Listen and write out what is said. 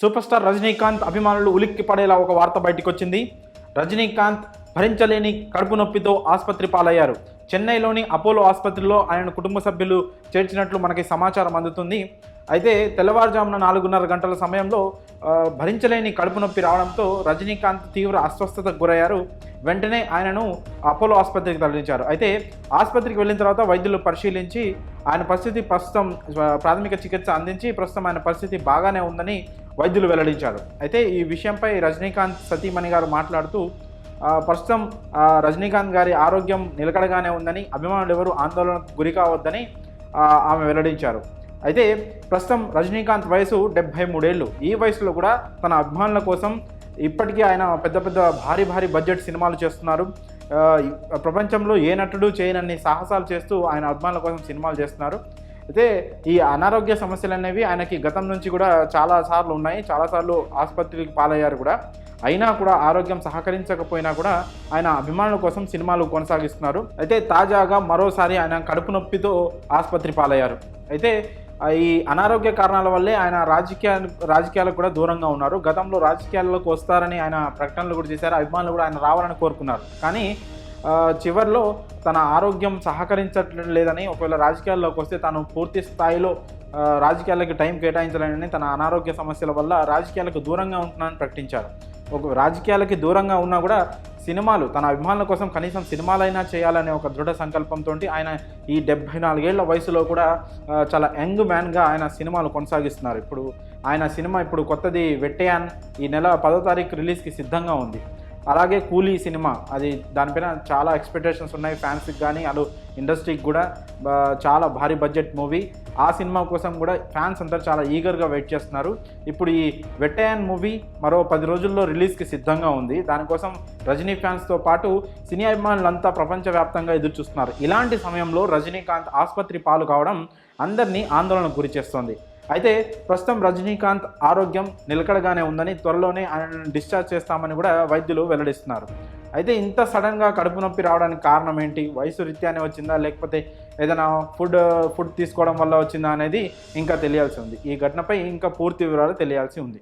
Super star Rajinikanth అభిమానులు ఉలిక్కి పడేలా ఒక వార్త బయటకు వచ్చింది. రజనీకాంత్ భరించలేని కడుపు నొప్పితో ఆసుపత్రి పాలయ్యారు. చెన్నైలోని అపోలో ఆసుపత్రిలో ఆయన కుటుంబ సభ్యులు చేర్చినట్లు మనకి సమాచారం అందుతుంది. అయితే తెల్లవారుజామున 4:30 గంటల సమయంలో భరించలేని కడుపు నొప్పి రావడంతో రజనీకాంత్ తీవ్ర అస్వస్థతకు గురయ్యారు. వెంటనే ఆయనను అపోలో ఆసుపత్రికి తరలించారు. అయితే ఆసుపత్రికి వెళ్ళిన తర్వాత వైద్యులు పరిశీలించి ఆయన పరిస్థితి ప్రస్తుతం ప్రాథమిక చికిత్స అందించి ప్రస్తుతం ఆయన పరిస్థితి బాగానే ఉందని వైద్యులు వెల్లడించారు. అయితే ఈ విషయంపై రజనీకాంత్ సతీమణి గారు మాట్లాడుతూ ప్రస్తుతం రజనీకాంత్ గారి ఆరోగ్యం నిలకడగానే ఉందని, అభిమానులు ఎవరు ఆందోళనకు గురి కావద్దని ఆమె వెల్లడించారు. అయితే ప్రస్తుతం రజనీకాంత్ వయసు 73 ఏళ్ళు. ఈ వయసులో కూడా తన అభిమానుల కోసం ఇప్పటికీ ఆయన పెద్ద పెద్ద భారీ బడ్జెట్ సినిమాలు చేస్తున్నారు. ప్రపంచంలో ఏ నటుడు చేయనన్ని సాహసాలు చేస్తూ ఆయన అభిమానుల కోసం సినిమాలు చేస్తున్నారు. అయితే ఈ అనారోగ్య సమస్యలు అనేవి ఆయనకి గతం నుంచి కూడా చాలాసార్లు ఉన్నాయి. చాలాసార్లు ఆసుపత్రికి పాలయ్యారు కూడా. అయినా కూడా ఆరోగ్యం సహకరించకపోయినా కూడా ఆయన అభిమానుల కోసం సినిమాలు కొనసాగిస్తున్నారు. అయితే తాజాగా మరోసారి ఆయన కడుపు నొప్పితో ఆసుపత్రి పాలయ్యారు. అయితే ఈ అనారోగ్య కారణాల వల్లే ఆయన రాజకీయాలకు కూడా దూరంగా ఉన్నారు. గతంలో రాజకీయాల్లోకి వస్తారని ఆయన ప్రకటనలు కూడా చేశారు. అభిమానులు కూడా ఆయన రావాలని కోరుకున్నారు. కానీ చివరిలో తన ఆరోగ్యం సహకరించట్లేదు లేదని, ఒకవేళ రాజకీయాల్లోకి వస్తే తాను పూర్తి స్థాయిలో రాజకీయాలకు టైం కేటాయించాలని, తన అనారోగ్య సమస్యల వల్ల రాజకీయాలకు దూరంగా ఉంటున్నానని ప్రకటించారు. ఒక రాజకీయాలకి దూరంగా ఉన్నా కూడా సినిమాలు తన అభిమానుల కోసం కనీసం సినిమాలైనా చేయాలనే ఒక దృఢ సంకల్పంతో ఆయన ఈ 74 ఏళ్ల వయసులో కూడా చాలా యంగ్ మ్యాన్గా ఆయన సినిమాలు కొనసాగిస్తున్నారు. ఇప్పుడు ఆయన సినిమా కొత్తది వెట్టయాన్ ఈ నెల 10వ తారీఖు రిలీజ్కి సిద్ధంగా ఉంది. అలాగే కూలీ సినిమా, అది దానిపైన చాలా ఎక్స్పెక్టేషన్స్ ఉన్నాయి ఫ్యాన్స్కి కానీ అటు ఇండస్ట్రీకి కూడా. చాలా భారీ బడ్జెట్ మూవీ. ఆ సినిమా కోసం కూడా ఫ్యాన్స్ అంతా చాలా ఈగర్గా వెయిట్ చేస్తున్నారు. ఇప్పుడు ఈ వెట్టయాన్ మూవీ మరో 10 రోజుల్లో రిలీజ్కి సిద్ధంగా ఉంది. దానికోసం రజనీ ఫ్యాన్స్తో పాటు సినీ అభిమానులంతా ప్రపంచవ్యాప్తంగా ఎదురు చూస్తున్నారు. ఇలాంటి సమయంలో రజనీకాంత్ ఆసుపత్రి పాలు కావడం అందరినీ ఆందోళనకు గురి చేస్తోంది. అయితే ప్రస్తుతం రజనీకాంత్ ఆరోగ్యం నిలకడగానే ఉందని, త్వరలోనే ఆయనను డిశ్చార్జ్ చేస్తామని కూడా వైద్యులు వెల్లడిస్తున్నారు. అయితే ఇంత సడన్గా కడుపు నొప్పి రావడానికి కారణం ఏంటి? వయసు రీత్యానే వచ్చిందా, లేకపోతే ఏదైనా ఫుడ్ తీసుకోవడం వల్ల వచ్చిందా అనేది ఇంకా తెలియాల్సి ఉంది. ఈ ఘటనపై ఇంకా పూర్తి వివరాలు తెలియాల్సి ఉంది.